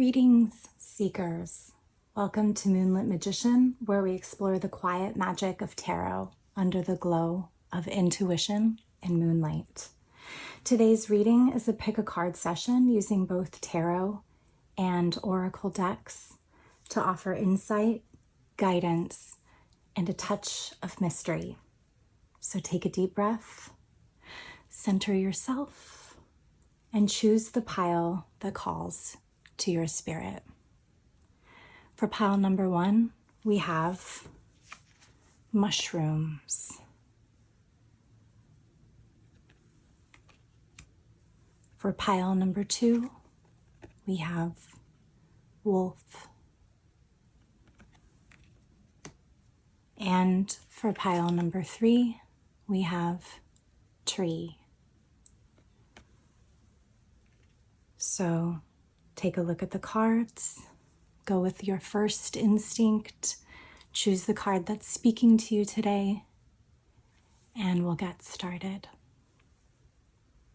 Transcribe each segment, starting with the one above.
Greetings, seekers. Welcome to Moonlit Magician, where we explore the quiet magic of tarot under the glow of intuition and moonlight. Today's reading is a pick a card session using both tarot and oracle decks to offer insight, guidance, and a touch of mystery. So take a deep breath, center yourself, and choose the pile that calls to your spirit. For pile number 1, we have mushrooms. For pile number 2, we have wolf. And for pile number 3, we have tree. So take a look at the cards, go with your first instinct, choose the card that's speaking to you today, and we'll get started.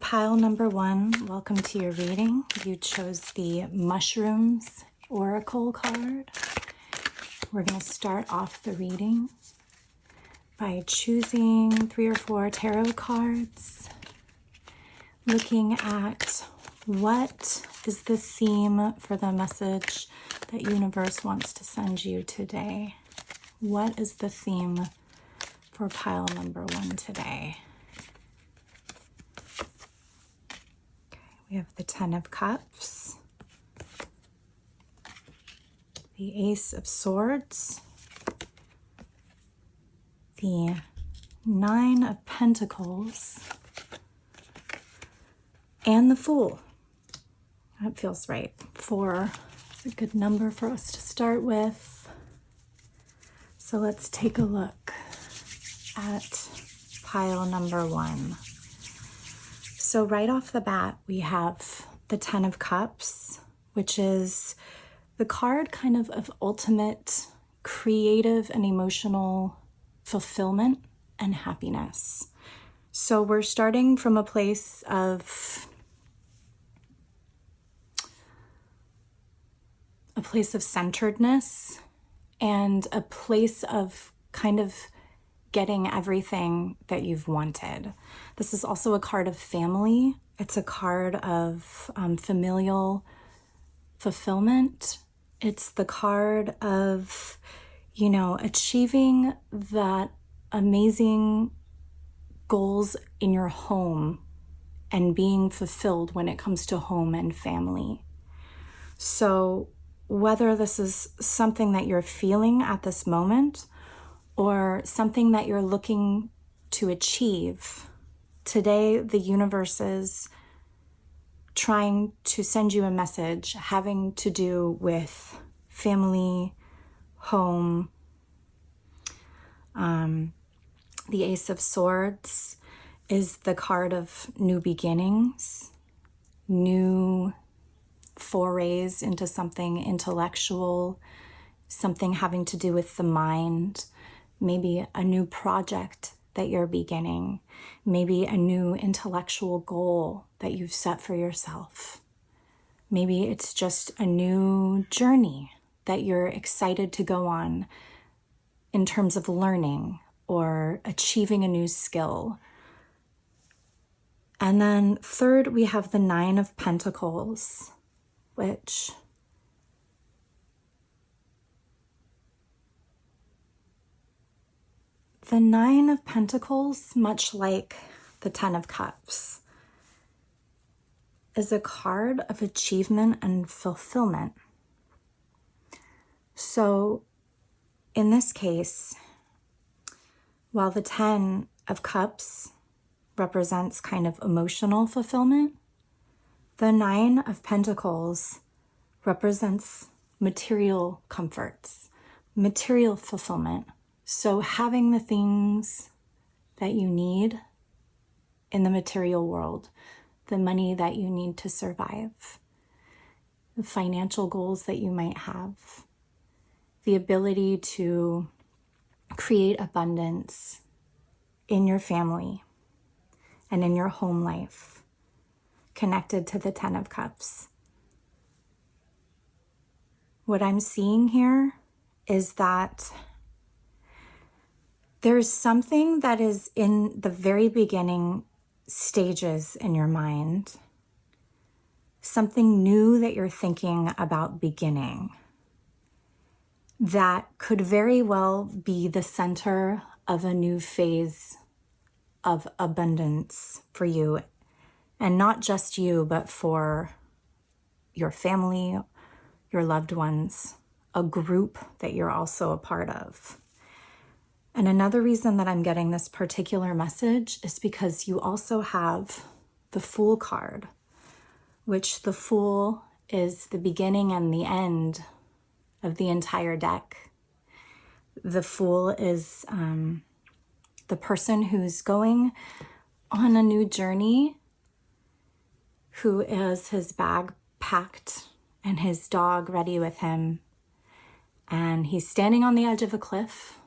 Pile number 1, welcome to your reading. You chose the Mushrooms Oracle card. We're going to start off the reading by choosing 3 or 4 tarot cards, looking at what is the theme for the message that universe wants to send you today. What is the theme for pile number 1 today? Okay, we have the 10 of Cups, the Ace of Swords, the 9 of Pentacles, and the Fool. That feels right. 4 is a good number for us to start with. So let's take a look at pile number 1. So right off the bat, we have the 10 of Cups, which is the card kind of ultimate creative and emotional fulfillment and happiness. So we're starting from a place of centeredness and a place of kind of getting everything that you've wanted. This is also a card of family. It's a card of familial fulfillment. It's the card of, achieving that amazing goals in your home and being fulfilled when it comes to home and family. So whether this is something that you're feeling at this moment or something that you're looking to achieve, today the universe is trying to send you a message having to do with family, home. The Ace of Swords is the card of new beginnings, new forays into something intellectual, something having to do with the mind, maybe a new project that you're beginning, maybe a new intellectual goal that you've set for yourself. Maybe it's just a new journey that you're excited to go on in terms of learning or achieving a new skill. And then third, we have the 9 of Pentacles, which the 9 of Pentacles, much like the 10 of Cups, is a card of achievement and fulfillment. So in this case, while the 10 of Cups represents kind of emotional fulfillment, the 9 of Pentacles represents material comforts, material fulfillment. So having the things that you need in the material world, the money that you need to survive, the financial goals that you might have, the ability to create abundance in your family and in your home life, connected to the 10 of Cups. what I'm seeing here is that there's something that is in the very beginning stages in your mind, something new that you're thinking about beginning, that could very well be the center of a new phase of abundance for you. And not just you, but for your family, your loved ones, a group that you're also a part of. And another reason that I'm getting this particular message is because you also have the Fool card, which the Fool is the beginning and the end of the entire deck. The Fool is the person who's going on a new journey, who has his bag packed and his dog ready with him. And he's standing on the edge of a cliff.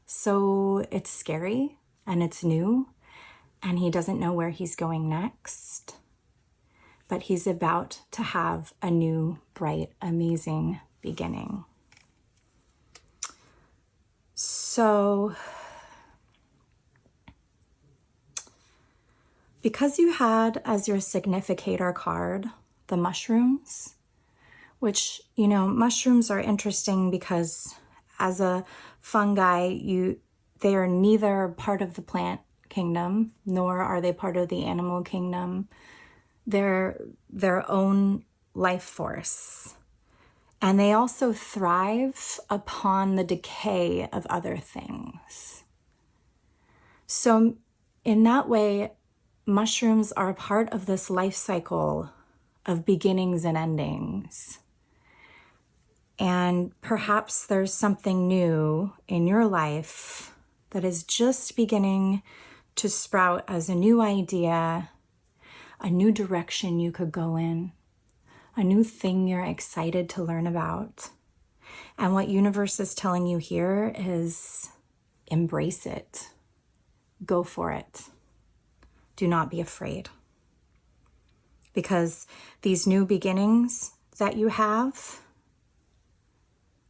So it's scary and it's new and he doesn't know where he's going next. But he's about to have a new, bright, amazing beginning. So because you had as your significator card the mushrooms, which, mushrooms are interesting because as a fungi, they are neither part of the plant kingdom, nor are they part of the animal kingdom. They're their own life force. And they also thrive upon the decay of other things. So in that way, mushrooms are part of this life cycle of beginnings and endings. And perhaps there's something new in your life that is just beginning to sprout as a new idea, a new direction you could go in, a new thing you're excited to learn about. And what universe is telling you here is embrace it. Go for it. Do not be afraid. Because these new beginnings that you have,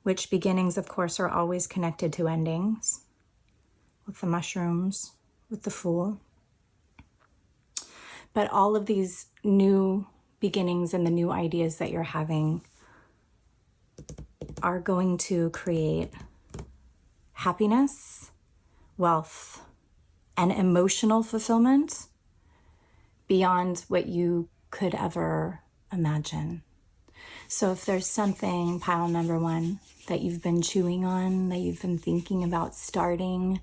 which beginnings, of course, are always connected to endings, with the mushrooms, with the Fool. But all of these new beginnings and the new ideas that you're having are going to create happiness, wealth, and emotional fulfillment beyond what you could ever imagine. So if there's something, pile number one, that you've been chewing on, that you've been thinking about starting,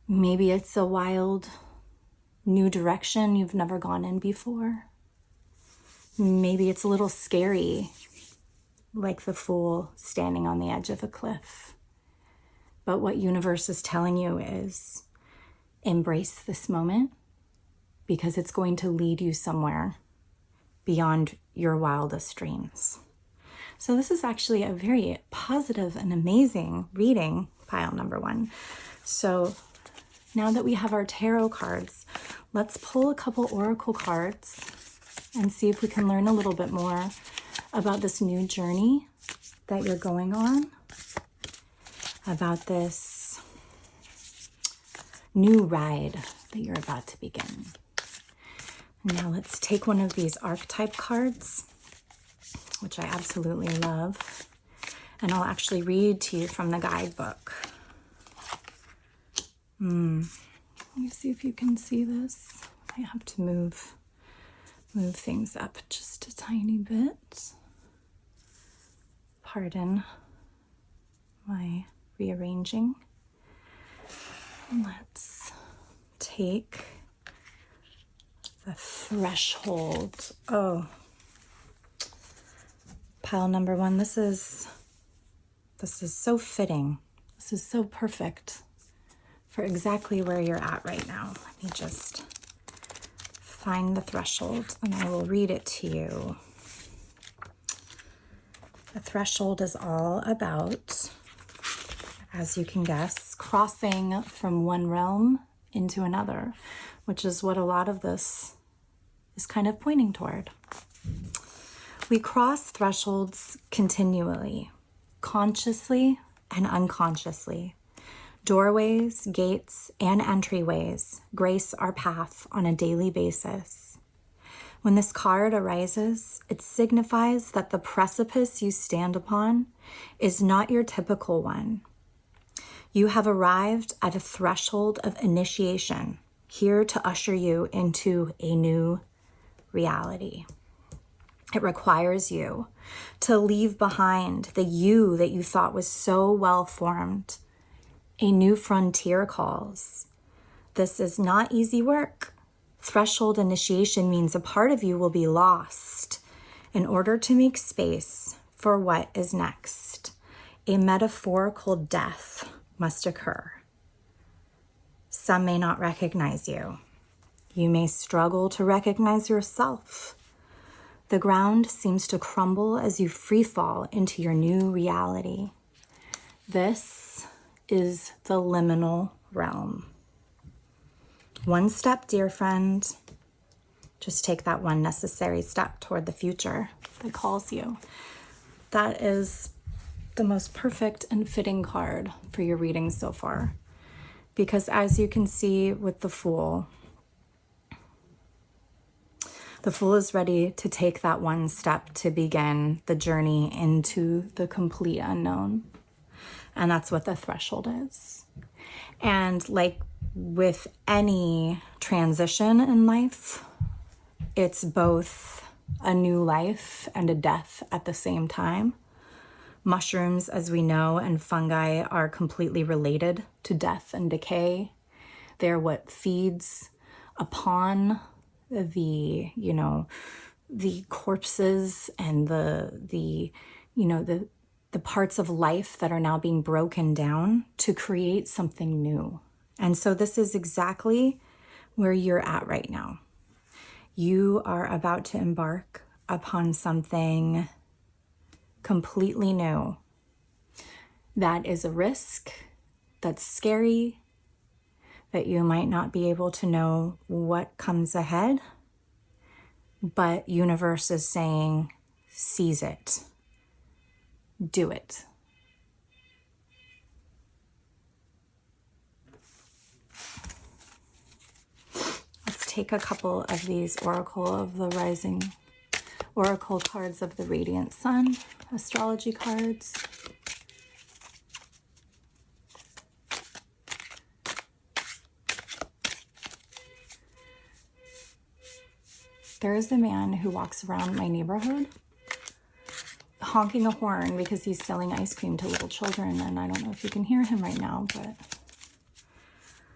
maybe it's a wild new direction you've never gone in before. Maybe it's a little scary, like the Fool standing on the edge of a cliff. But what universe is telling you is embrace this moment, because it's going to lead you somewhere beyond your wildest dreams. So this is actually a very positive and amazing reading, pile number one. So now that we have our tarot cards, let's pull a couple oracle cards and see if we can learn a little bit more about this new journey that you're going on, about this new ride that you're about to begin. Now let's take one of these archetype cards, which I absolutely love, and I'll actually read to you from the guidebook. Let me see if you can see this. I have to move things up just a tiny bit. Pardon my rearranging. Let's take the threshold. Oh, pile number one. This is so fitting. This is so perfect for exactly where you're at right now. Let me just find the threshold and I will read it to you. The threshold is all about, as you can guess, crossing from one realm into another, which is what a lot of this is kind of pointing toward. We cross thresholds continually. consciously and unconsciously. Doorways, gates, and entryways grace our path on a daily basis. When this card arises, it signifies that the precipice you stand upon is not your typical one. You have arrived at a threshold of initiation, here to usher you into a new reality. It requires you to leave behind the you that you thought was so well formed. A new frontier calls. This is not easy work. Threshold initiation means a part of you will be lost in order to make space for what is next. A metaphorical death must occur. Some may not recognize you. You may struggle to recognize yourself. The ground seems to crumble as you free fall into your new reality. This is the liminal realm. One step, dear friend. Just take that one necessary step toward the future that calls you. That is the most perfect and fitting card for your reading so far. Because as you can see with the Fool is ready to take that one step to begin the journey into the complete unknown. And that's what the threshold is. And like with any transition in life, it's both a new life and a death at the same time. Mushrooms, as we know, and fungi are completely related to death and decay. They're what feeds upon the corpses and the parts of life that are now being broken down to create something new. And so this is exactly where you're at right now. You are about to embark upon something completely new. That is a risk, that's scary, that you might not be able to know what comes ahead, but universe is saying, seize it. Do it. Let's take a couple of these Oracle of the Rising, Oracle cards of the Radiant Sun, astrology cards. There is a man who walks around my neighborhood honking a horn because he's selling ice cream to little children, and I don't know if you can hear him right now, but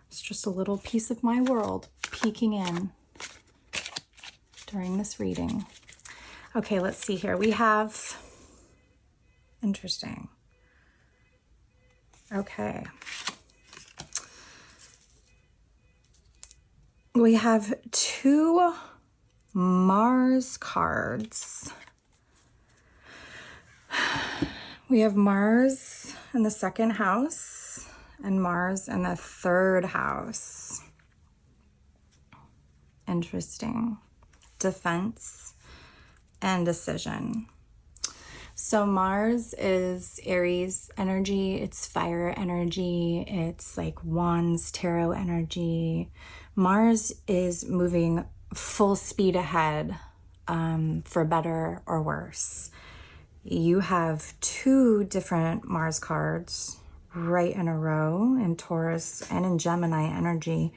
it's just a little piece of my world peeking in during this reading. Okay, let's see here. We have, interesting. Okay. We have two Mars cards. We have Mars in the second house and Mars in the third house. Interesting. Defense and decision. So Mars is Aries energy, it's fire energy, it's like wands, tarot energy. Mars is moving full speed ahead, for better or worse. You have two different Mars cards right in a row in Taurus and in Gemini energy,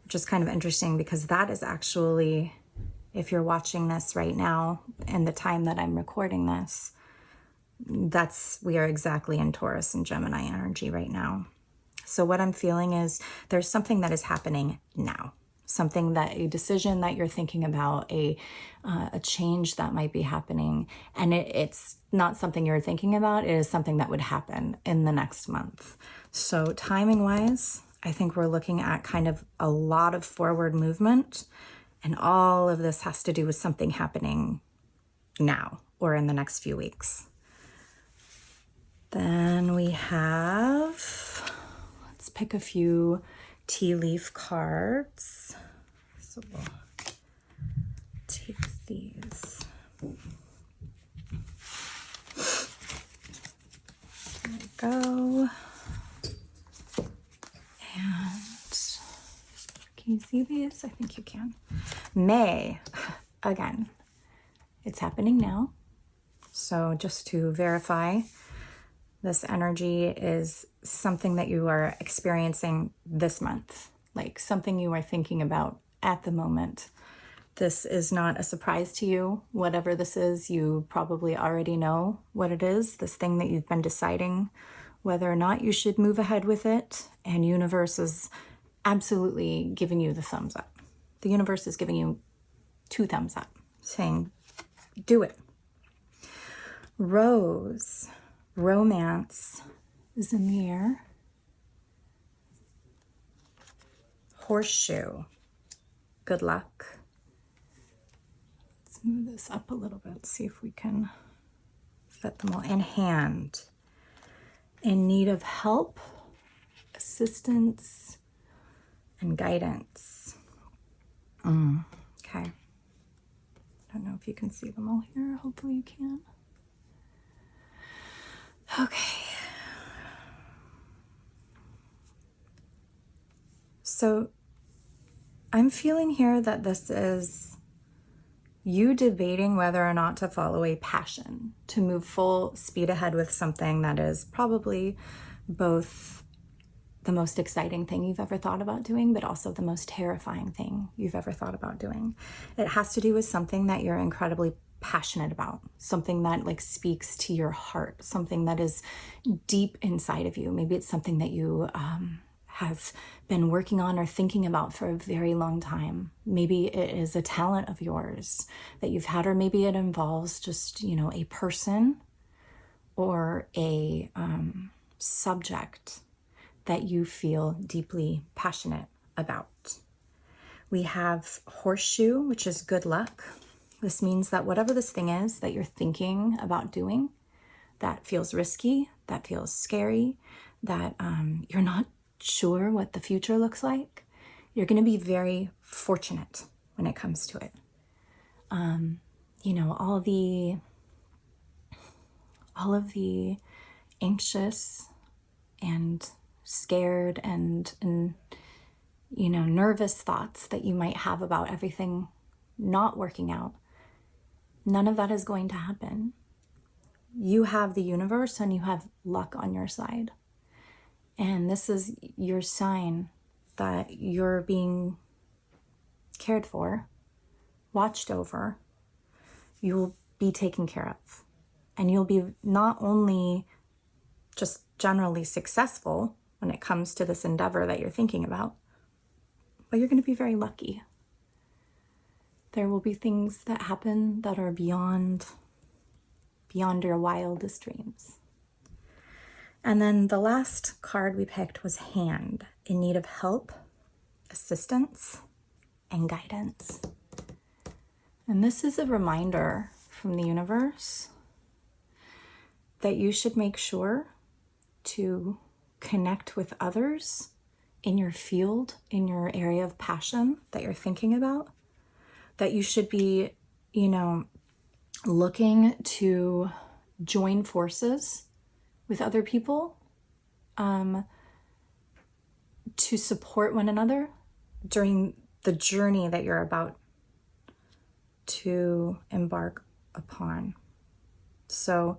which is kind of interesting because that is actually, if you're watching this right now and the time that I'm recording this, we are exactly in Taurus and Gemini energy right now. So what I'm feeling is there's something that is happening now. A decision that you're thinking about, a change that might be happening. And it's not something you're thinking about, it is something that would happen in the next month. So timing wise, I think we're looking at kind of a lot of forward movement, and all of this has to do with something happening now or in the next few weeks. Then we have, let's pick a few tea leaf cards. So we'll take these. go. And can you see these? I think you can. May, again, it's happening now. So just to verify, this energy is something that you are experiencing this month, like something you are thinking about at the moment. This is not a surprise to you. Whatever this is, you probably already know what it is, this thing that you've been deciding whether or not you should move ahead with it. And universe is absolutely giving you the thumbs up. The universe is giving you 2 thumbs up, saying, do it. Rose, romance is in the air. Horseshoe, good luck. Let's move this up a little bit, see if we can fit them all. And hand, in need of help, assistance, and guidance. Okay. I don't know if you can see them all here. Hopefully you can. Okay. So I'm feeling here that this is you debating whether or not to follow a passion, to move full speed ahead with something that is probably both the most exciting thing you've ever thought about doing, but also the most terrifying thing you've ever thought about doing. It has to do with something that you're incredibly passionate about, something that like speaks to your heart, something that is deep inside of you. Maybe it's something that you have been working on or thinking about for a very long time. Maybe it is a talent of yours that you've had, or maybe it involves just, you know, a person or a subject that you feel deeply passionate about. We have horseshoe, which is good luck. This means that whatever this thing is that you're thinking about doing, that feels risky, that feels scary, that you're not sure what the future looks like, you're going to be very fortunate when it comes to it. You know, all of the anxious and scared and you know, nervous thoughts that you might have about everything not working out, none of that is going to happen. You have the universe and you have luck on your side. And this is your sign that you're being cared for, watched over. You will be taken care of. And you'll be not only just generally successful when it comes to this endeavor that you're thinking about, but you're going to be very lucky. There will be things that happen that are beyond your wildest dreams. And then the last card we picked was hand, in need of help, assistance, and guidance. And this is a reminder from the universe that you should make sure to connect with others in your field, in your area of passion that you're thinking about, that you should be, you know, looking to join forces with other people, to support one another during the journey that you're about to embark upon. So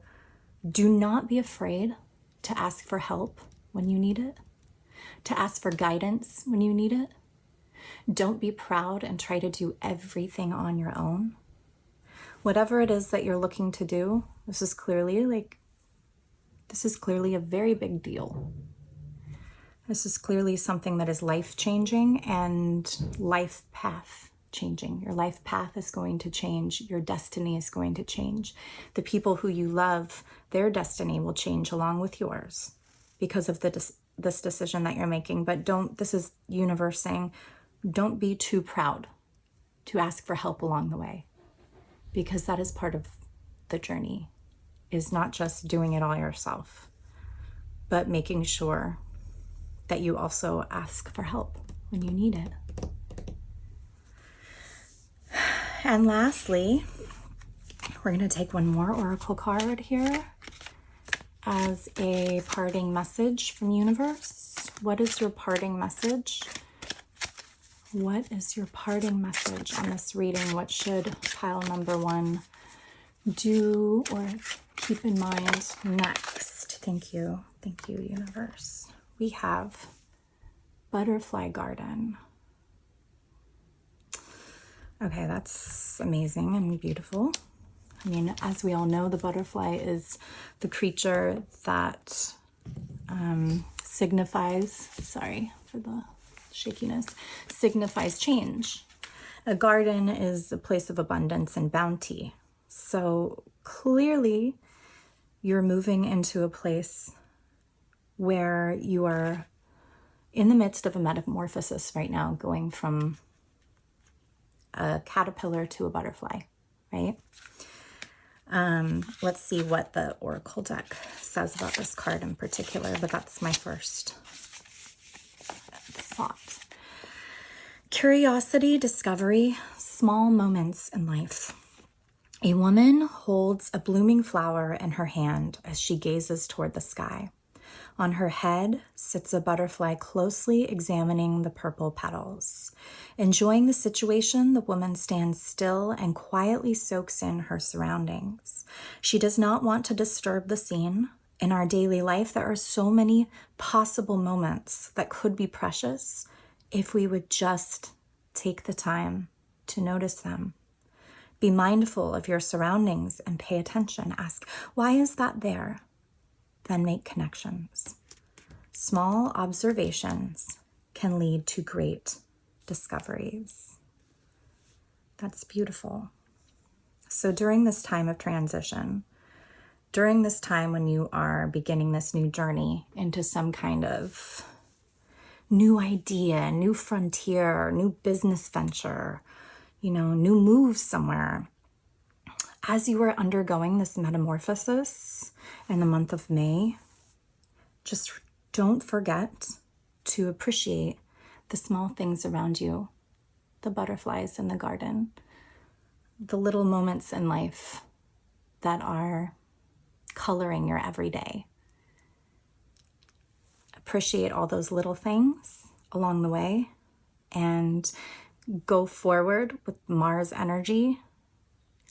do not be afraid to ask for help when you need it, to ask for guidance when you need it. Don't be proud and try to do everything on your own. Whatever it is that you're looking to do, this is clearly a very big deal. This is clearly something that is life-changing and life path changing. Your life path is going to change. Your destiny is going to change. The people who you love, their destiny will change along with yours because of this decision that you're making. But this is universe saying, don't be too proud to ask for help along the way, because that is part of the journey, is not just doing it all yourself, but making sure that you also ask for help when you need it. And lastly, we're going to take one more oracle card here. as a parting message from universe. What is your parting message? What is your parting message on this reading? What should pile number 1 do or keep in mind next? Thank you. Thank you, universe. We have Butterfly Garden. Okay, that's amazing and beautiful. I mean, as we all know, the butterfly is the creature that signifies, sorry for the shakiness, signifies change. A garden is a place of abundance and bounty. So clearly you're moving into a place where you are in the midst of a metamorphosis right now, going from a caterpillar to a butterfly, right? Let's see what the Oracle deck says about this card in particular, but that's my first thought. Curiosity, discovery, small moments in life. A woman holds a blooming flower in her hand as she gazes toward the sky. On her head sits a butterfly closely examining the purple petals. Enjoying the situation, the woman stands still and quietly soaks in her surroundings. She does not want to disturb the scene. In our daily life, there are so many possible moments that could be precious if we would just take the time to notice them. Be mindful of your surroundings and pay attention. Ask, why is that there? Then make connections. Small observations can lead to great discoveries. That's beautiful. So during this time of transition, during this time when you are beginning this new journey into some kind of new idea, new frontier, new business venture, new move somewhere, as you are undergoing this metamorphosis in the month of May, just don't forget to appreciate the small things around you, the butterflies in the garden, the little moments in life that are coloring your everyday. Appreciate all those little things along the way and go forward with Mars energy.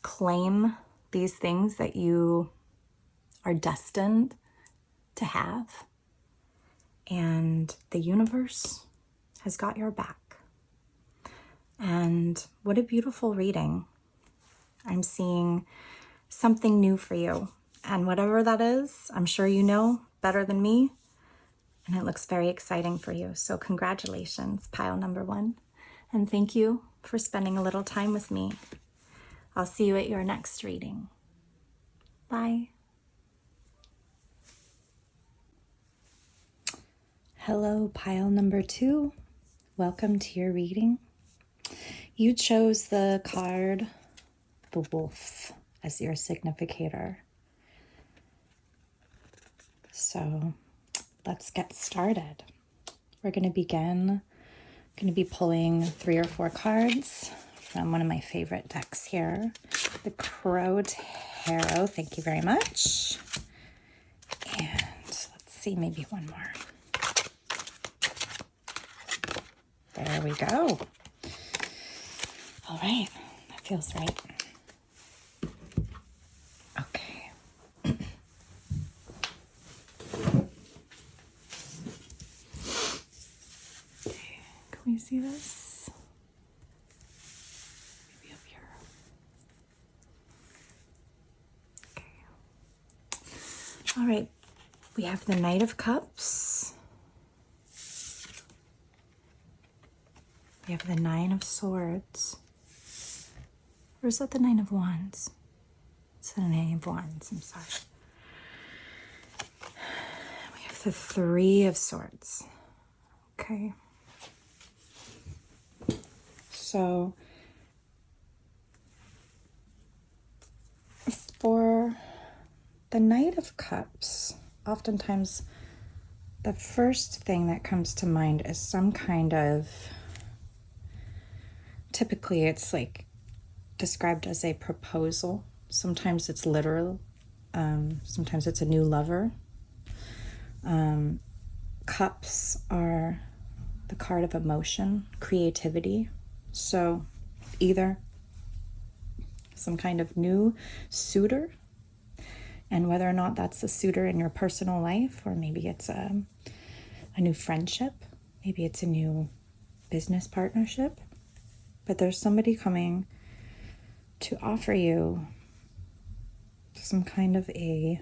Claim these things that you are destined to have. And the universe has got your back. And what a beautiful reading. I'm seeing something new for you. And whatever that is, I'm sure you know better than me. And it looks very exciting for you. So congratulations, pile number 1. And thank you for spending a little time with me. I'll see you at your next reading. Bye. Hello, pile number 2. Welcome to your reading. You chose the card, the Wolf, as your significator. So let's get started. We're going to be pulling 3 or 4 cards from one of my favorite decks here, the Crow Tarot. Thank you very much. And let's see, maybe one more. There we go. All right, that feels right. Okay. Okay, can we see this? Maybe up here. Okay. All right, we have the Knight of Cups. We have the 9 of Swords. Or is that the 9 of Wands? It's the 9 of Wands, I'm sorry. We have the 3 of Swords. Okay. So, for the Knight of Cups, oftentimes the first thing that comes to mind is some kind of, typically it's like described as a proposal. Sometimes it's literal. Sometimes it's a new lover. Cups are the card of emotion, creativity. So either some kind of new suitor, and whether or not that's a suitor in your personal life, or maybe it's a new friendship, maybe it's a new business partnership, but there's somebody coming to offer you some kind of a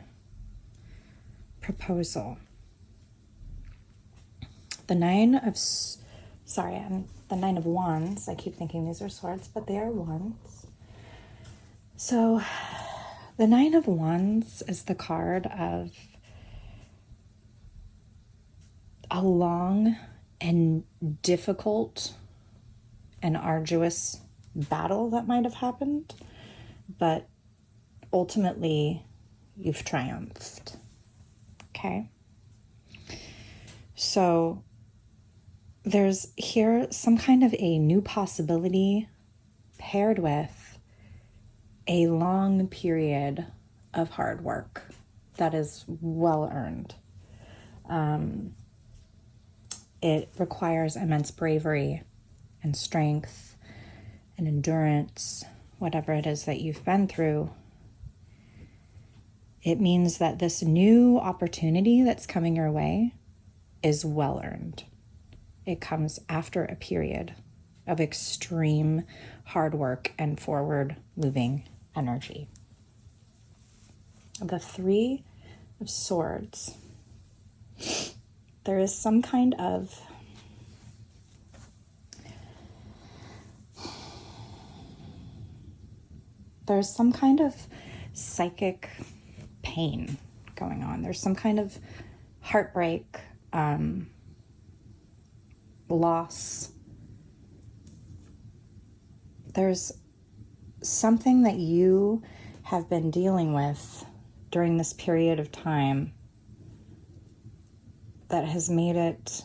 proposal. The Nine of Wands. I keep thinking these are swords, but they are wands. So the Nine of Wands is the card of a long and difficult and arduous battle that might have happened, but ultimately you've triumphed. Okay? So there's here some kind of a new possibility paired with a long period of hard work that is well earned. It requires immense bravery and strength and endurance, whatever it is that you've been through. It means that this new opportunity that's coming your way is well earned. It comes after a period of extreme hard work and forward moving energy. The Three of Swords. There is some kind of psychic pain going on. There's some kind of heartbreak, loss. There's something that you have been dealing with during this period of time that has made it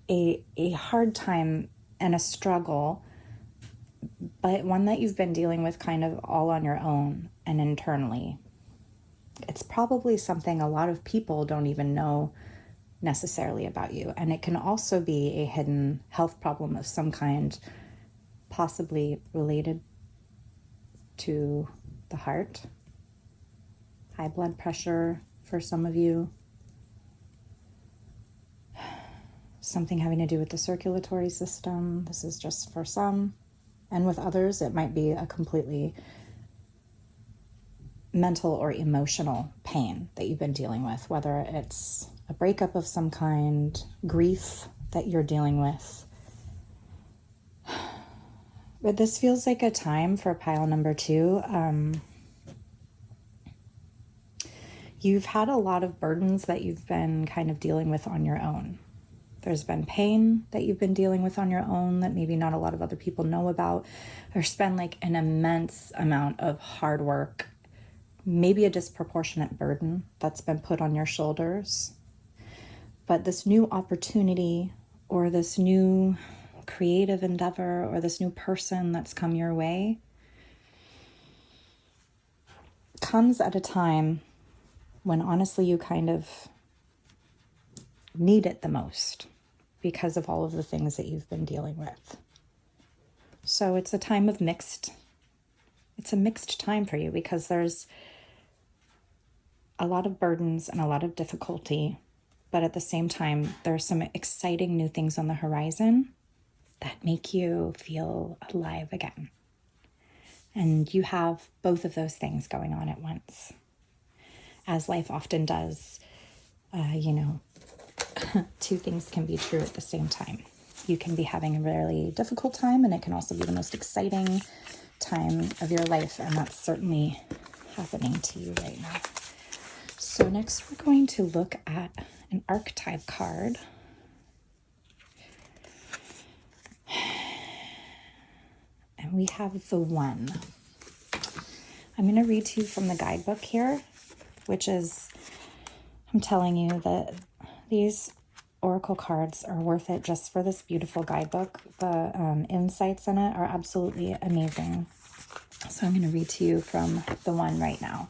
a hard time and a struggle, but one that you've been dealing with kind of all on your own and internally. It's probably something a lot of people don't even know necessarily about you. And it can also be a hidden health problem of some kind, possibly related to the heart. High blood pressure for some of you. Something having to do with the circulatory system. This is just for some. And with others, it might be a completely mental or emotional pain that you've been dealing with, whether it's a breakup of some kind, grief that you're dealing with. But this feels like a time for pile number 2. You've had a lot of burdens that you've been kind of dealing with on your own. There's been pain that you've been dealing with on your own that maybe not a lot of other people know about. There's been like an immense amount of hard work, maybe a disproportionate burden that's been put on your shoulders. But this new opportunity or this new creative endeavor or this new person that's come your way comes at a time when honestly you kind of need it the most because of all of the things that you've been dealing with. So it's a time of mixed time for you because there's a lot of burdens and a lot of difficulty, but at the same time, there's some exciting new things on the horizon that make you feel alive again. And you have both of those things going on at once, as life often does. Two things can be true at the same time. You can be having a really difficult time, and it can also be the most exciting time of your life, and that's certainly happening to you right now. So next we're going to look at an archetype card. And we have the One. I'm going to read to you from the guidebook here, which is, I'm telling you that these oracle cards are worth it just for this beautiful guidebook. The insights in it are absolutely amazing. So I'm going to read to you from the One right now.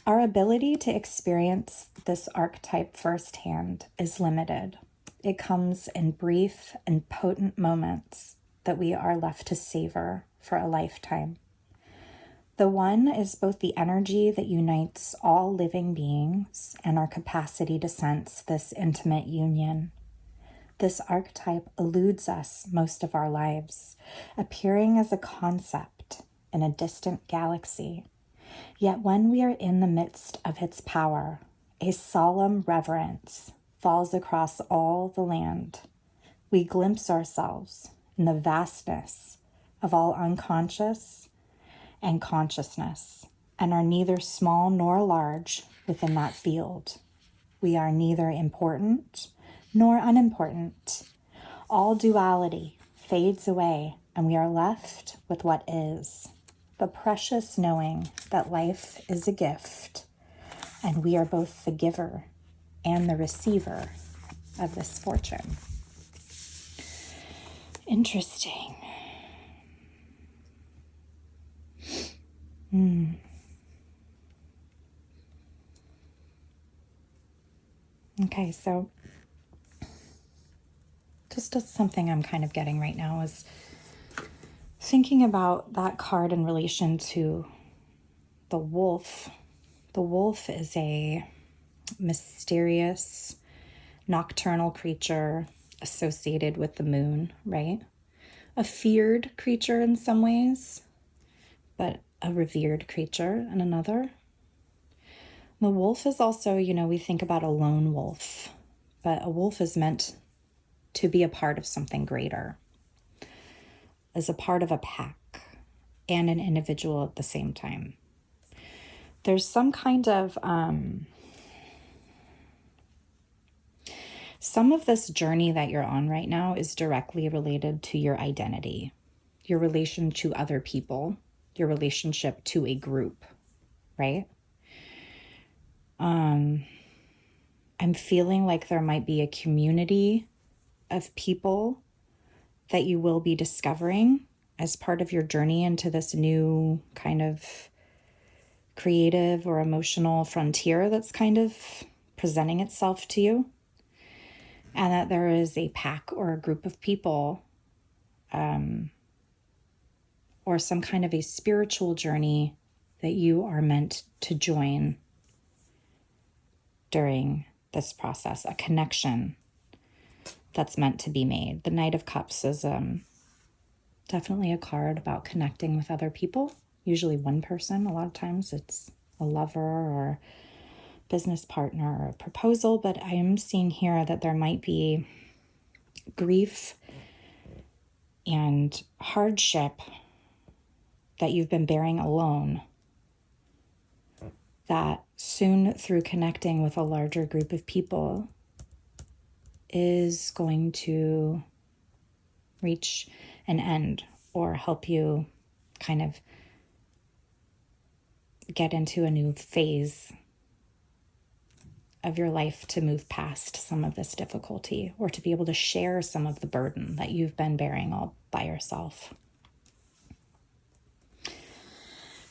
Our ability to experience this archetype firsthand is limited. It comes in brief and potent moments that we are left to savor for a lifetime. The one is both the energy that unites all living beings and our capacity to sense this intimate union. This archetype eludes us most of our lives, appearing as a concept in a distant galaxy. Yet when we are in the midst of its power, a solemn reverence falls across all the land. We glimpse ourselves in the vastness of all unconscious and consciousness, and are neither small nor large within that field. We are neither important nor unimportant. All duality fades away, and we are left with what is. The precious knowing that life is a gift, and we are both the giver and the receiver of this fortune. Interesting. Okay, so just something I'm kind of getting right now is thinking about that card in relation to the wolf. The wolf is a mysterious, nocturnal creature associated with the moon, right? A feared creature in some ways, but a revered creature in another. The wolf is also, we think about a lone wolf, but a wolf is meant to be a part of something greater, as a part of a pack and an individual at the same time. There's some kind of, some of this journey that you're on right now is directly related to your identity, your relation to other people, your relationship to a group, right? I'm feeling like there might be a community of people that you will be discovering as part of your journey into this new kind of creative or emotional frontier that's kind of presenting itself to you. And that there is a pack or a group of people or some kind of a spiritual journey that you are meant to join during this process, a connection that's meant to be made. The Knight of Cups is definitely a card about connecting with other people, usually one person. A lot of times it's a lover or business partner or a proposal, but I am seeing here that there might be grief and hardship that you've been bearing alone, that soon, through connecting with a larger group of people, is going to reach an end or help you kind of get into a new phase of your life to move past some of this difficulty, or to be able to share some of the burden that you've been bearing all by yourself.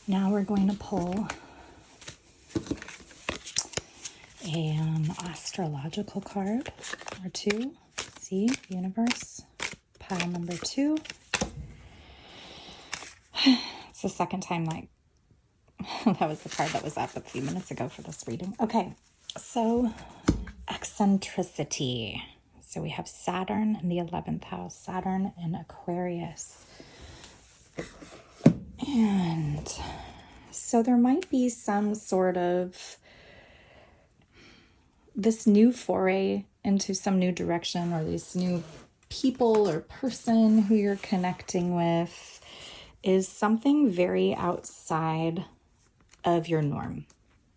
Now we're going to pull an astrological card or two. See, universe, pile number 2. It's the second time that was the card that was up a few minutes ago for this reading. Okay, so eccentricity. So we have Saturn in the 11th house, Saturn in Aquarius. And so there might be some sort of this new foray into some new direction, or this new people or person who you're connecting with is something very outside of your norm.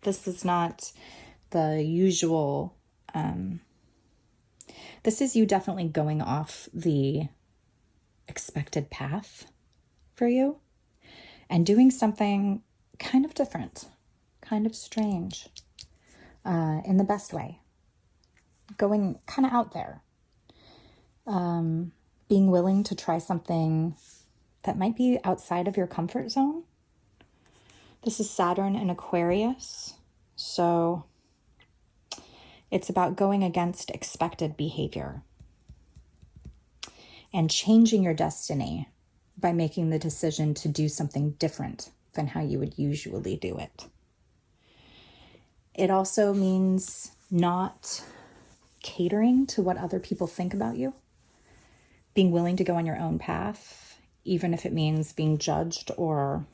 This is not the usual, this is you definitely going off the expected path for you and doing something kind of different, kind of strange, in the best way. Going kind of out there. Being willing to try something that might be outside of your comfort zone. This is Saturn in Aquarius. So it's about going against expected behavior and changing your destiny by making the decision to do something different than how you would usually do it. It also means not catering to what other people think about you, being willing to go on your own path, even if it means being judged or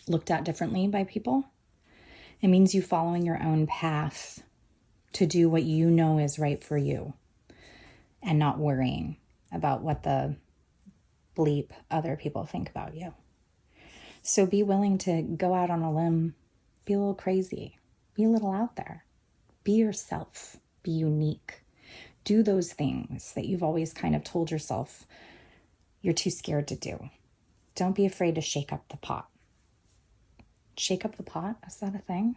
looked at differently by people. It means you following your own path to do what you know is right for you and not worrying about what the bleep other people think about you. So be willing to go out on a limb, be a little crazy, be a little out there, be yourself, be unique. Do those things that you've always kind of told yourself you're too scared to do. Don't be afraid to shake up the pot. Shake up the pot? Is that a thing?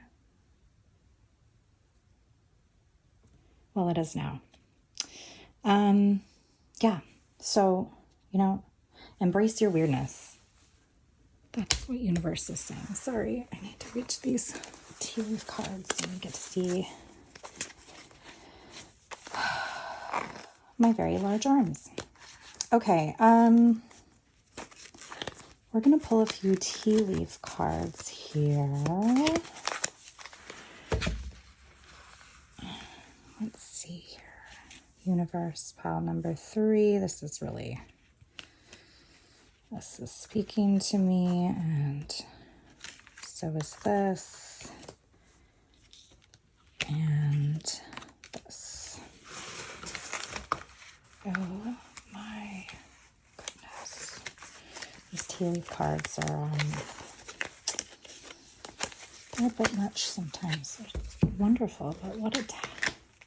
Well, it is now. Yeah. So, embrace your weirdness. That's what universe is saying. Sorry, I need to reach these tea leaf cards so you get to see my very large arms. Okay, we're going to pull a few tea leaf cards here. Let's see here. Universe, pile number 3. This is speaking to me, and so is this, and this. Oh my goodness. These tea leaf cards are they're a bit much sometimes. They're wonderful, but what a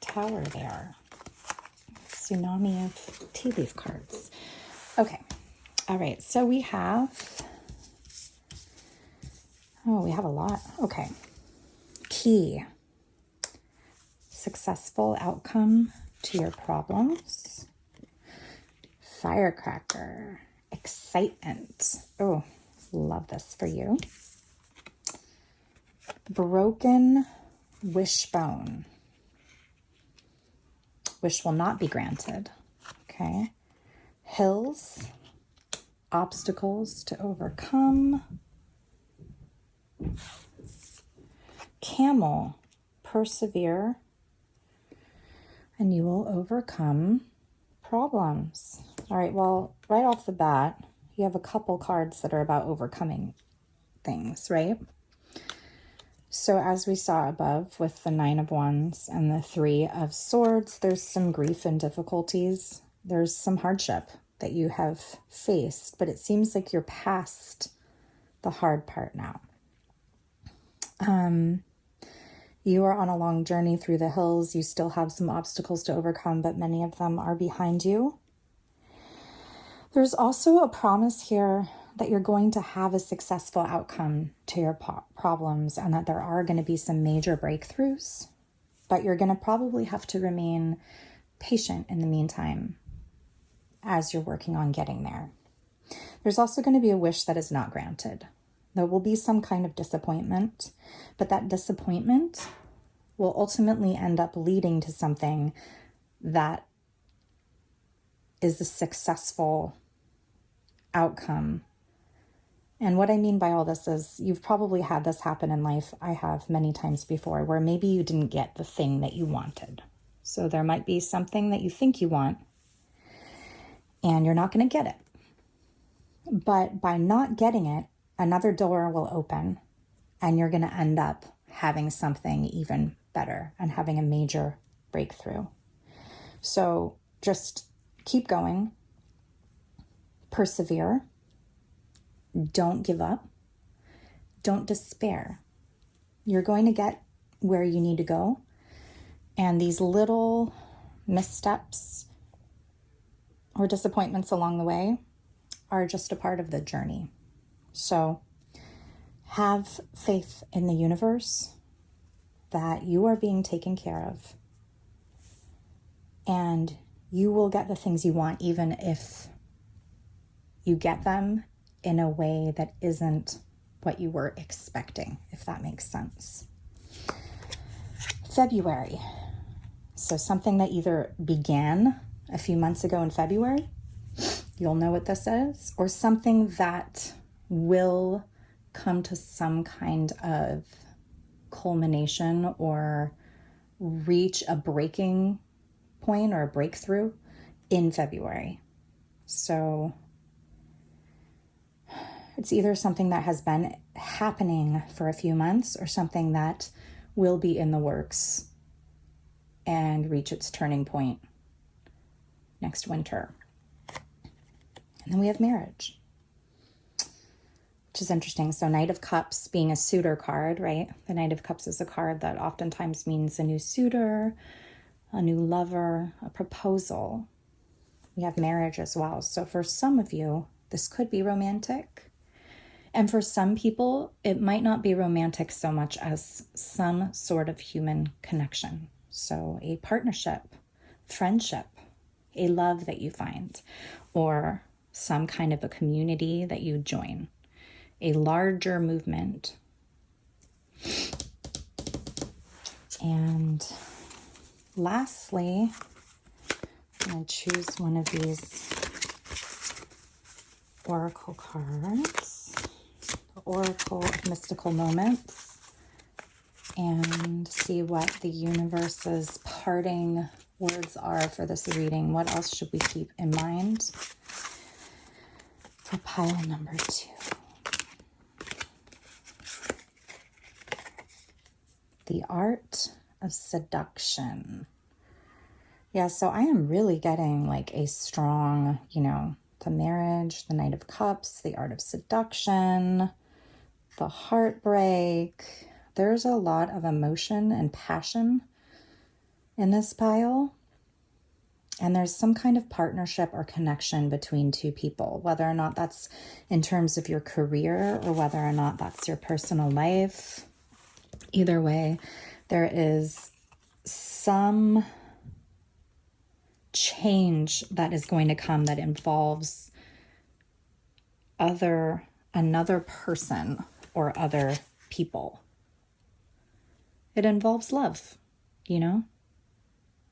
tower they are. Tsunami of tea leaf cards. Okay. All right. So we have a lot. Okay. Key. Successful outcome to your problems. Firecracker. Excitement. Oh, love this for you. Broken wishbone. Wish will not be granted. Okay. Hills. Obstacles to overcome. Camel. Persevere. And you will overcome problems. All right, well, right off the bat, you have a couple cards that are about overcoming things, right? So as we saw above with the 9 of Wands and the 3 of Swords, there's some grief and difficulties. There's some hardship that you have faced, but it seems like you're past the hard part now. You are on a long journey through the hills. You still have some obstacles to overcome, but many of them are behind you. There's also a promise here that you're going to have a successful outcome to your problems and that there are going to be some major breakthroughs, but you're going to probably have to remain patient in the meantime as you're working on getting there. There's also going to be a wish that is not granted. There will be some kind of disappointment, but that disappointment will ultimately end up leading to something that is a successful outcome. And what I mean by all this is you've probably had this happen in life. I have many times before, where maybe you didn't get the thing that you wanted. So there might be something that you think you want and you're not going to get it. But by not getting it, another door will open and you're going to end up having something even better and having a major breakthrough. So just keep going, persevere, don't give up, don't despair. You're going to get where you need to go. And these little missteps or disappointments along the way are just a part of the journey. So have faith in the universe that you are being taken care of and you will get the things you want, even if you get them in a way that isn't what you were expecting, if that makes sense. February. So something that either began a few months ago in February, you'll know what this is, or something that will come to some kind of culmination or reach a breaking point or a breakthrough in February. So it's either something that has been happening for a few months or something that will be in the works and reach its turning point next winter. And then we have marriage, which is interesting. So Knight of Cups being a suitor card, right? The Knight of Cups is a card that oftentimes means a new suitor, a new lover, a proposal. We have marriage as well. So for some of you, this could be romantic. And for some people, it might not be romantic so much as some sort of human connection. So a partnership, friendship, a love that you find, or some kind of a community that you join, a larger movement. And lastly, I'm going to choose one of these oracle cards, the Oracle of Mystical Moments, and see what the universe's parting words are for this reading. What else should we keep in mind for pile number 2? The Art of Seduction. Yeah, so I am really getting like a strong, the marriage, the Knight of Cups, the Art of Seduction, the heartbreak. There's a lot of emotion and passion in this pile. And there's some kind of partnership or connection between two people, whether or not that's in terms of your career or whether or not that's your personal life. Either way, there is some change that is going to come that involves another person or other people. It involves love,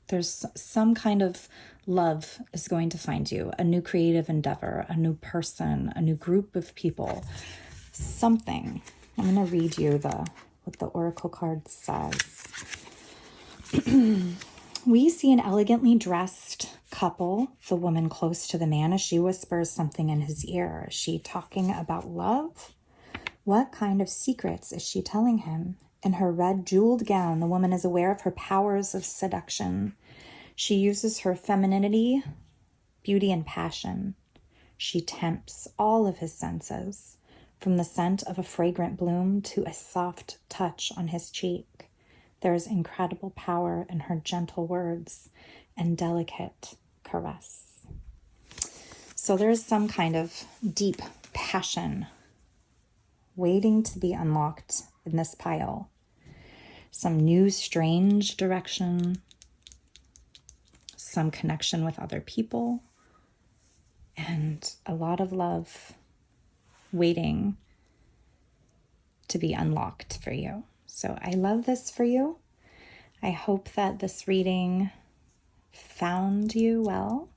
There's some kind of love is going to find you, a new creative endeavor, a new person, a new group of people, something. I'm going to read you what the oracle card says. We see an elegantly dressed couple, the woman close to the man, as she whispers something in his ear. Is she talking about love? What kind of secrets is she telling him? In her red jeweled gown, the woman is aware of her powers of seduction. She uses her femininity, beauty, and passion. She tempts all of his senses, from the scent of a fragrant bloom to a soft touch on his cheek. There is incredible power in her gentle words and delicate caress. So there is some kind of deep passion waiting to be unlocked in this pile. Some new strange direction, some connection with other people, and a lot of love waiting to be unlocked for you. So I love this for you. I hope that this reading found you well,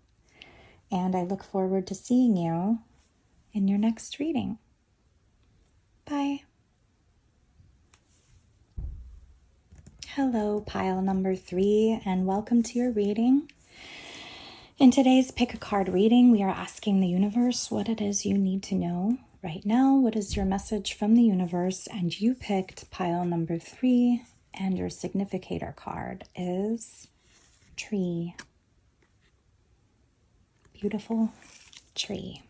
and I look forward to seeing you in your next reading. Bye. Hello, pile number 3, and welcome to your reading. In today's Pick a Card reading, we are asking the universe what it is you need to know right now. What is your message from the universe? And you picked pile number 3, and your significator card is tree. Beautiful tree.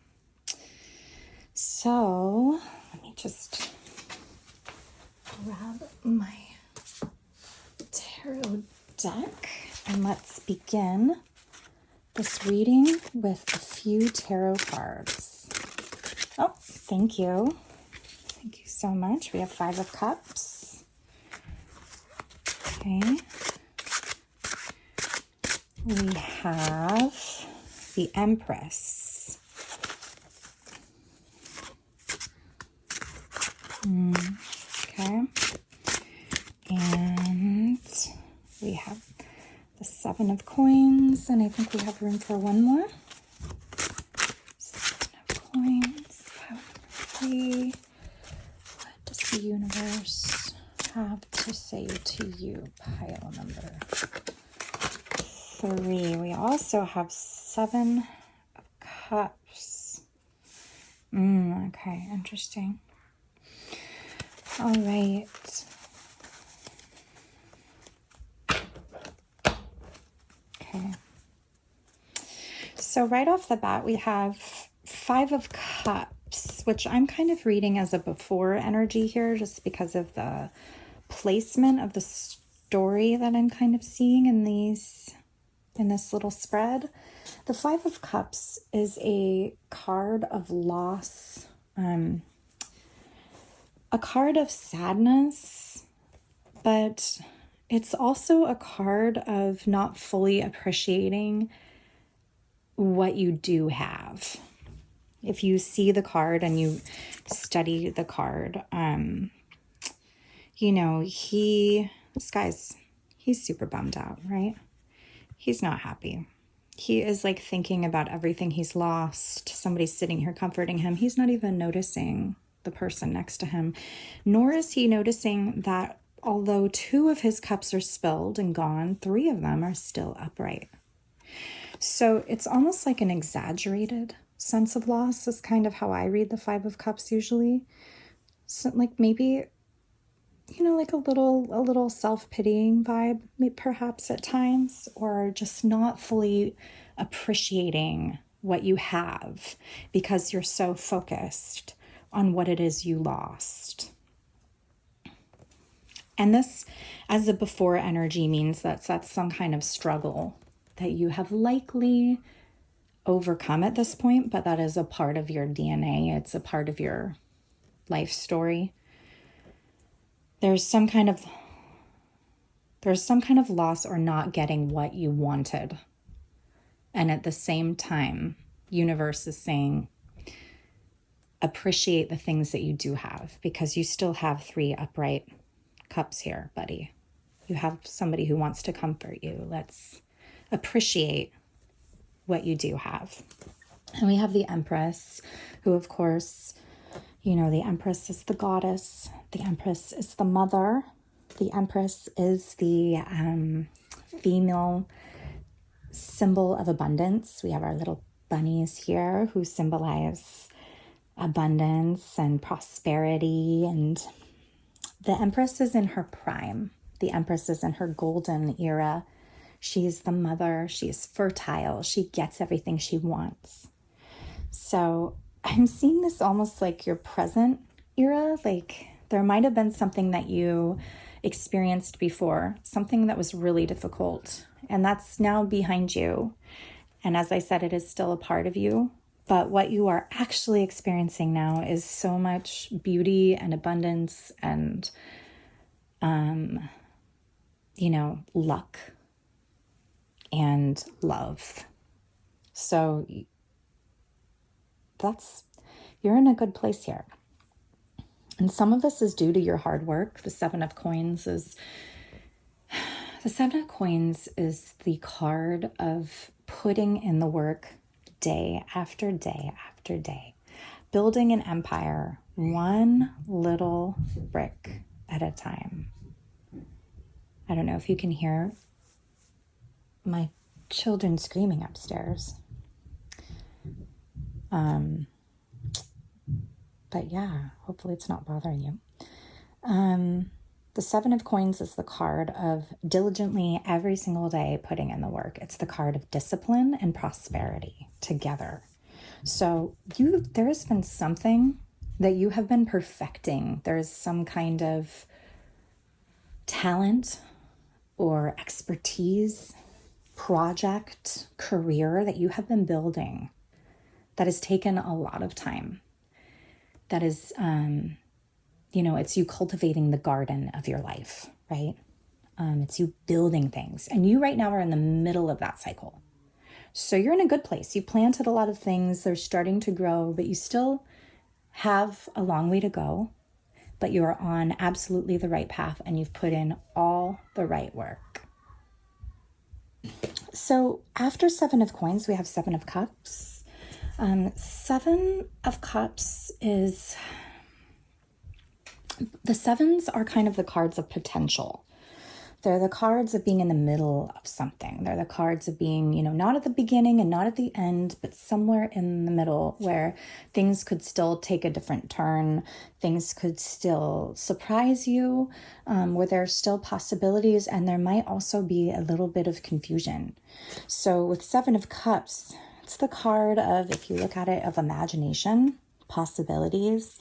So let me just grab my tarot deck and let's begin this reading with a few tarot cards. Oh, thank you. Thank you so much. We have 5 of Cups. Okay. We have the Empress. Okay. And Seven of Coins, and I think we have room for one more. Seven of Coins, pile number 3. What does the universe have to say to you, pile number 3? We also have Seven of Cups. Okay, interesting. All right. Okay. So right off the bat, we have Five of Cups, which I'm kind of reading as a before energy here, just because of the placement of the story that I'm kind of seeing in this little spread. The Five of Cups is a card of loss, a card of sadness, but it's also a card of not fully appreciating what you do have. If you see the card and you study the card, you know, he's super bummed out, right? He's not happy. He is like thinking about everything he's lost. Somebody's sitting here comforting him. He's not even noticing the person next to him, nor is he noticing that although 2 of his cups are spilled and gone, 3 of them are still upright. So it's almost like an exaggerated sense of loss is kind of how I read the Five of Cups usually. So like maybe, you know, like a little self-pitying vibe, perhaps at times, or just not fully appreciating what you have because you're so focused on what it is you lost. And this, as a before energy, means that's some kind of struggle that you have likely overcome at this point, but that is a part of your DNA. It's a part of your life story. There's some kind of loss or not getting what you wanted. And at the same time, universe is saying, appreciate the things that you do have, because you still have 3 upright cups here, buddy. You have somebody who wants to comfort you. Let's appreciate what you do have. And we have the Empress, who, of course, you know, the Empress is the goddess. The Empress is the mother. The Empress is the female symbol of abundance. We have our little bunnies here who symbolize abundance and prosperity. And the Empress is in her prime. The Empress is in her golden era. She's the mother. She's fertile. She gets everything she wants. So I'm seeing this almost like your present era. Like there might have been something that you experienced before, something that was really difficult, and that's now behind you. And as I said, it is still a part of you. But what you are actually experiencing now is so much beauty and abundance and, you know, luck and love. So you're in a good place here. And some of this is due to your hard work. The Seven of Coins is the card of putting in the work day after day after day, building an empire one little brick at a time. I don't know if you can hear my children screaming upstairs. But yeah, hopefully it's not bothering you. The Seven of Coins is the card of diligently every single day putting in the work. It's the card of discipline and prosperity together. So there has been something that you have been perfecting. There's some kind of talent or expertise, project, career that you have been building that has taken a lot of time. That is, it's you cultivating the garden of your life, right? It's you building things. And you right now are in the middle of that cycle. So you're in a good place. You planted a lot of things. They're starting to grow, but you still have a long way to go. But you are on absolutely the right path, and you've put in all the right work. So after Seven of Coins, we have Seven of Cups. Seven of Cups is, the sevens are kind of the cards of potential. They're the cards of being in the middle of something. They're the cards of being, not at the beginning and not at the end, but somewhere in the middle where things could still take a different turn. Things could still surprise you, where there are still possibilities, and there might also be a little bit of confusion. So with Seven of Cups, it's the card of, if you look at it, of imagination, possibilities.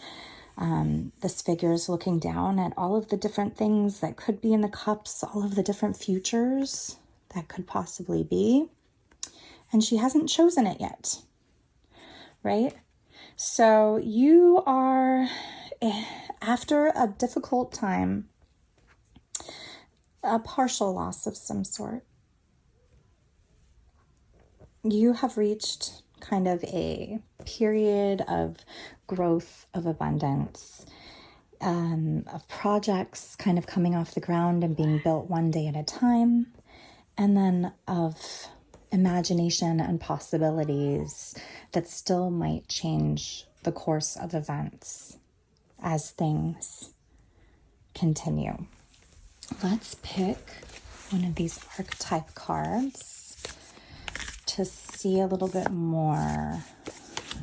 This figure is looking down at all of the different things that could be in the cups, all of the different futures that could possibly be. And she hasn't chosen it yet, right? So you are, after a difficult time, a partial loss of some sort, you have reached kind of a period of growth, of abundance, of projects kind of coming off the ground and being built one day at a time, and then of imagination and possibilities that still might change the course of events as things continue. Let's pick one of these archetype cards to see a little bit more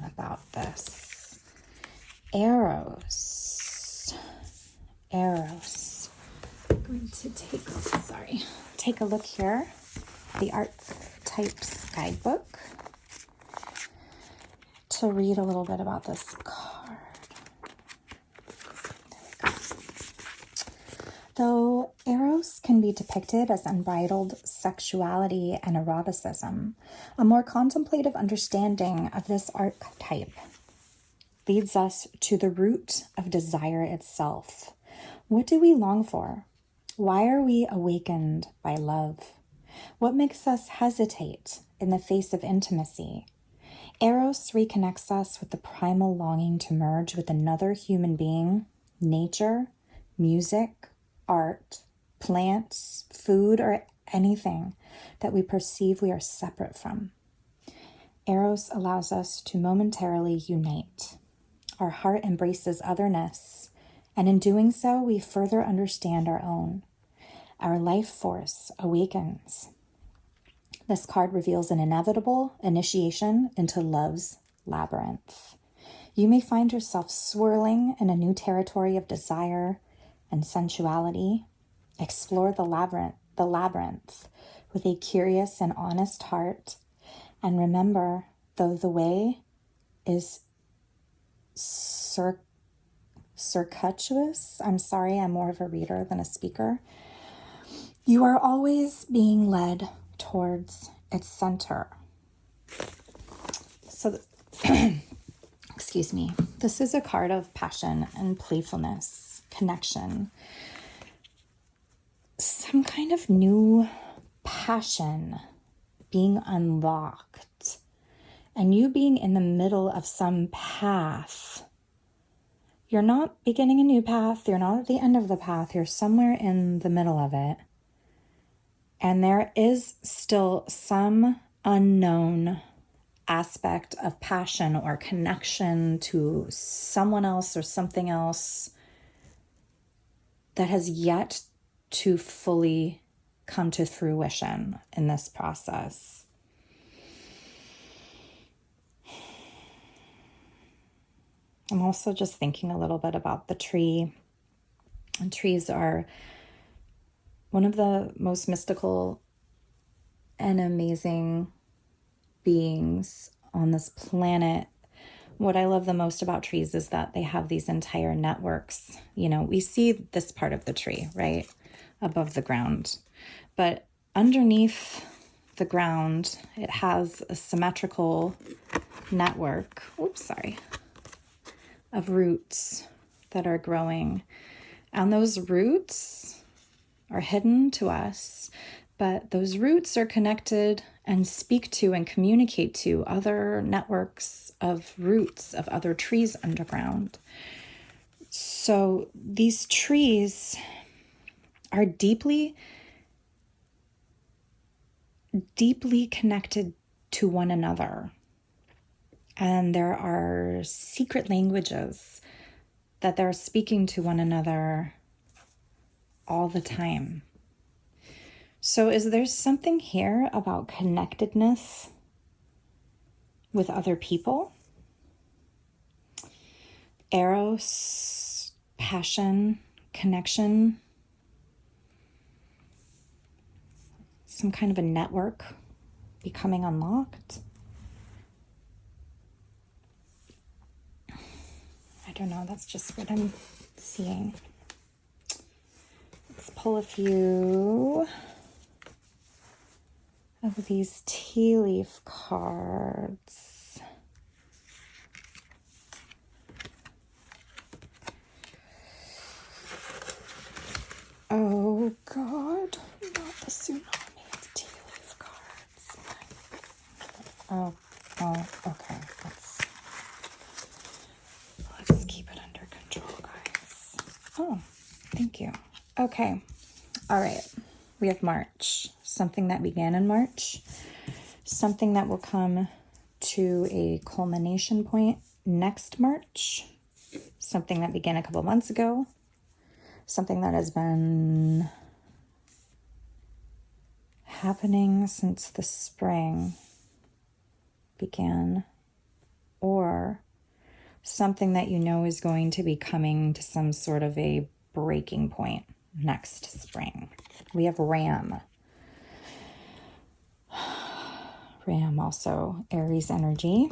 about this. Eros. I'm going to take a look here. The Archetypes guidebook to read a little bit about this card. There we go. Though Eros can be depicted as unbridled sexuality and eroticism, a more contemplative understanding of this archetype leads us to the root of desire itself. What do we long for? Why are we awakened by love? What makes us hesitate in the face of intimacy? Eros reconnects us with the primal longing to merge with another human being, nature, music, art, plants, food, or anything that we perceive we are separate from. Eros allows us to momentarily unite. Our heart embraces otherness, and in doing so, we further understand our own. Our life force awakens. This card reveals an inevitable initiation into love's labyrinth. You may find yourself swirling in a new territory of desire and sensuality. Explore the labyrinth with a curious and honest heart. And remember, though the way is circuitous, I'm sorry, I'm more of a reader than a speaker, you are always being led towards its center. So, excuse me, this is a card of passion and playfulness, connection, some kind of new passion being unlocked, and you being in the middle of some path. You're not beginning a new path. You're not at the end of the path. You're somewhere in the middle of it. And there is still some unknown aspect of passion or connection to someone else or something else that has yet to fully come to fruition in this process. I'm also just thinking a little bit about the tree. And trees are one of the most mystical and amazing beings on this planet. What I love the most about trees is that they have these entire networks. You know, we see this part of the tree, right, above the ground. But underneath the ground, it has a symmetrical network. Of roots that are growing. And those roots are hidden to us, but those roots are connected and speak to and communicate to other networks of roots of other trees underground. So these trees are deeply deeply connected to one another. And there are secret languages that they're speaking to one another all the time. So is there something here about connectedness with other people? Eros, passion, connection, some kind of a network becoming unlocked. I don't know, that's just what I'm seeing. Let's pull a few of these tea leaf cards. Oh God, not the tsunami, it's tea leaf cards. Oh, okay. Let's keep it under control, guys. Oh, thank you. Okay. All right. We have March. Something that began in March. Something that will come to a culmination point next March. Something that began a couple months ago. Something that has been happening since the spring began, or something that you know is going to be coming to some sort of a breaking point next spring. We have Ram. Ram also Aries energy.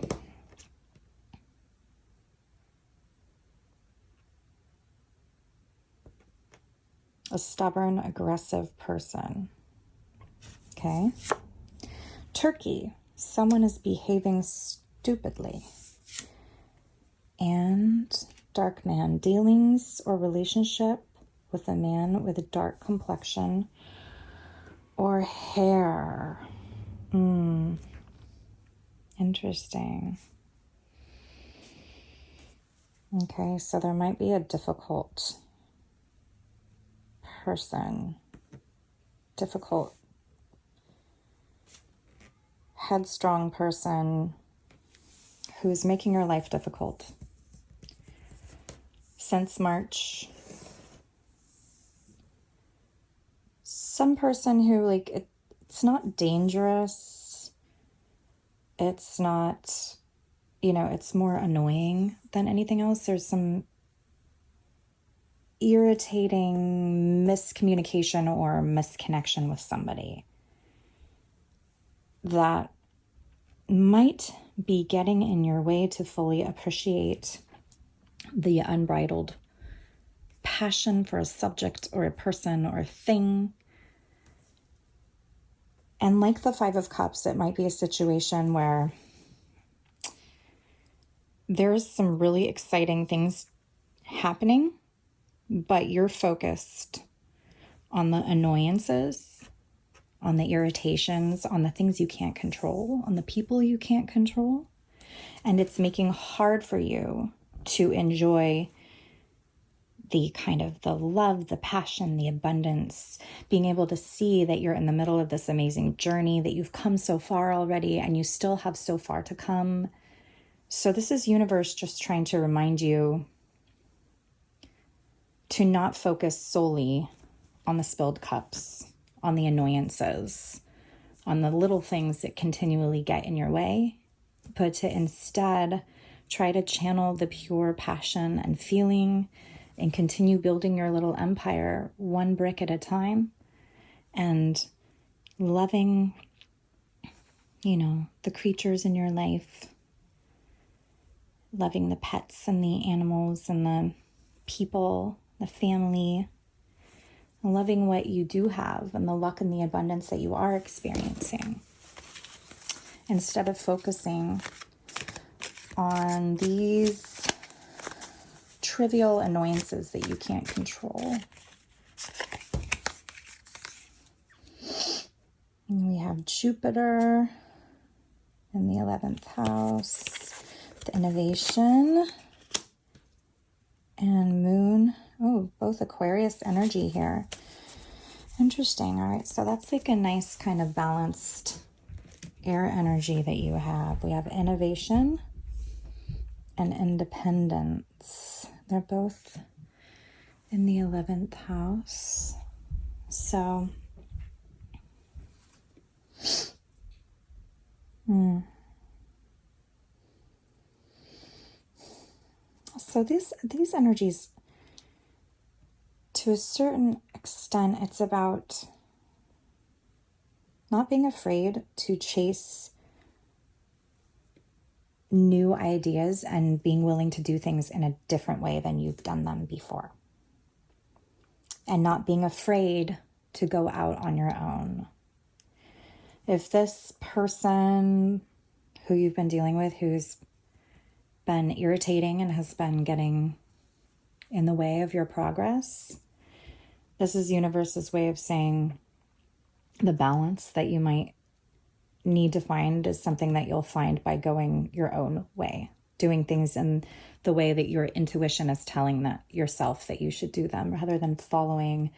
A stubborn, aggressive person. Okay. Turkey. Someone is behaving stupidly. And dark man. Dealings or relationship with a man with a dark complexion or hair. Interesting. Okay, so there might be a difficult person, difficult, headstrong person who's making your life difficult. Since March, some person who, like, it's not dangerous, it's not, it's more annoying than anything else. There's some irritating miscommunication or misconnection with somebody that might be getting in your way to fully appreciate the unbridled passion for a subject or a person or a thing. And like the Five of Cups, it might be a situation where there's some really exciting things happening, but you're focused on the annoyances, on the irritations, on the things you can't control, on the people you can't control. And it's making hard for you to enjoy the kind of the love, the passion, the abundance, being able to see that you're in the middle of this amazing journey, that you've come so far already and you still have so far to come. So this is universe just trying to remind you to not focus solely on the spilled cups, on the annoyances, on the little things that continually get in your way, but to instead try to channel the pure passion and feeling and continue building your little empire one brick at a time and loving, the creatures in your life, loving the pets and the animals and the people, the family, loving what you do have and the luck and the abundance that you are experiencing, instead of focusing on these trivial annoyances that you can't control. And we have Jupiter in the 11th house, the innovation, and Moon. Oh, both Aquarius energy here. Interesting. All right. So that's like a nice kind of balanced air energy that you have. We have innovation and independence. They're both in the 11th house. So, so these energies, to a certain extent, it's about not being afraid to chase new ideas and being willing to do things in a different way than you've done them before. And not being afraid to go out on your own. If this person who you've been dealing with, who's been irritating and has been getting in the way of your progress, this is universe's way of saying the balance that you might need to find is something that you'll find by going your own way, doing things in the way that your intuition is telling that yourself that you should do them, rather than following,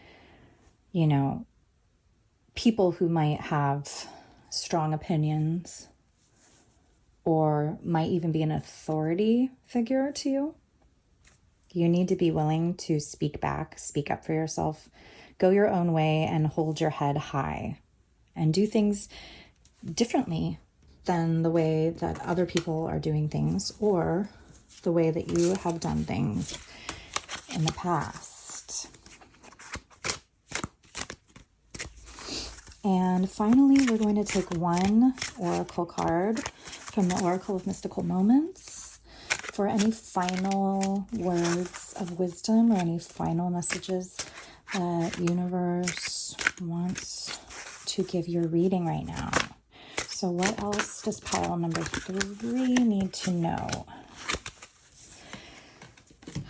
people who might have strong opinions or might even be an authority figure to you. You need to be willing to speak back, speak up for yourself, go your own way, and hold your head high and do things differently than the way that other people are doing things or the way that you have done things in the past. And finally, we're going to take one oracle card from the Oracle of Mystical Moments for any final words of wisdom or any final messages that universe wants to give your reading right now. So what else does pile number 3 need to know?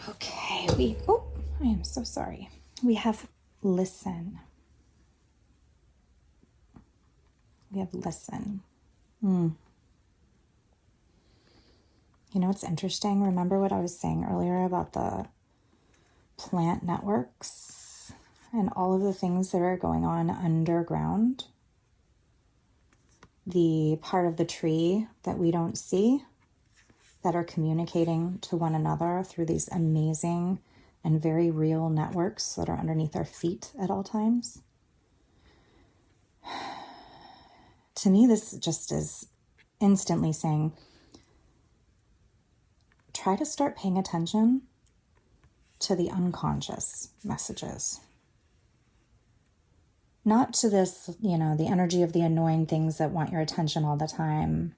Okay, I am so sorry. We have listen. We have listen. It's interesting. Remember what I was saying earlier about the plant networks and all of the things that are going on underground? The part of the tree that we don't see that are communicating to one another through these amazing and very real networks that are underneath our feet at all times. To me, this just is instantly saying, try to start paying attention to the unconscious messages. Not to this, the energy of the annoying things that want your attention all the time,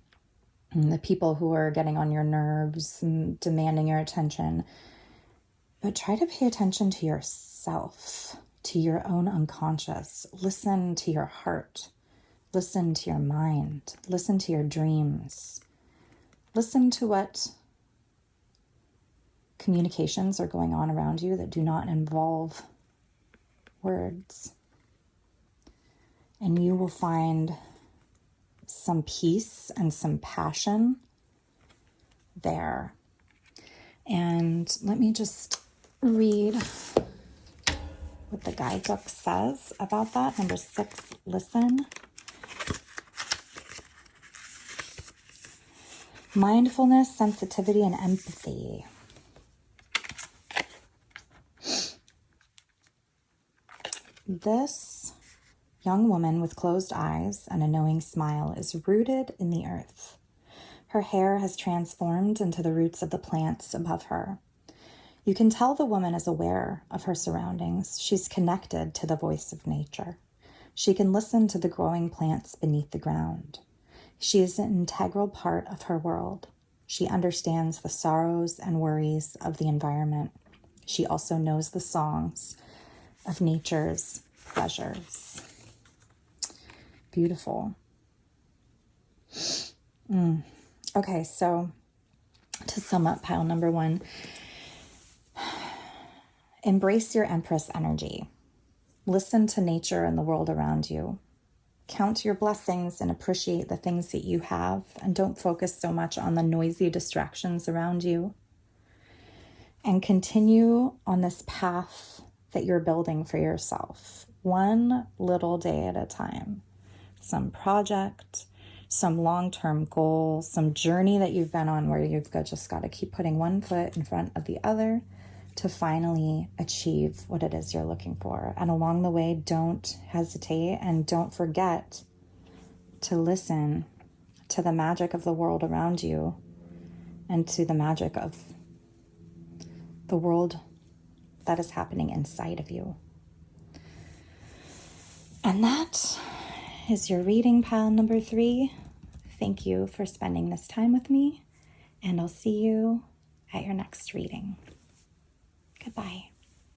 and the people who are getting on your nerves and demanding your attention. But try to pay attention to yourself, to your own unconscious. Listen to your heart. Listen to your mind. Listen to your dreams. Listen to what communications are going on around you that do not involve words. And you will find some peace and some passion there. And let me just read what the guidebook says about that. Number 6, listen. Mindfulness, sensitivity, and empathy. This young woman with closed eyes and a knowing smile is rooted in the earth. Her hair has transformed into the roots of the plants above her. You can tell the woman is aware of her surroundings. She's connected to the voice of nature. She can listen to the growing plants beneath the ground. She is an integral part of her world. She understands the sorrows and worries of the environment. She also knows the songs of nature's pleasures. Beautiful. Okay, so to sum up pile number 1, embrace your Empress energy. Listen to nature and the world around you. Count your blessings and appreciate the things that you have, and don't focus so much on the noisy distractions around you. And continue on this path that you're building for yourself. one little day at a time. Some project, some long-term goal, some journey that you've been on where you've just got to keep putting one foot in front of the other to finally achieve what it is you're looking for. And along the way, don't hesitate and don't forget to listen to the magic of the world around you and to the magic of the world that is happening inside of you. And that is your reading pile number 3. Thank you for spending this time with me, and I'll see you at your next reading. Goodbye.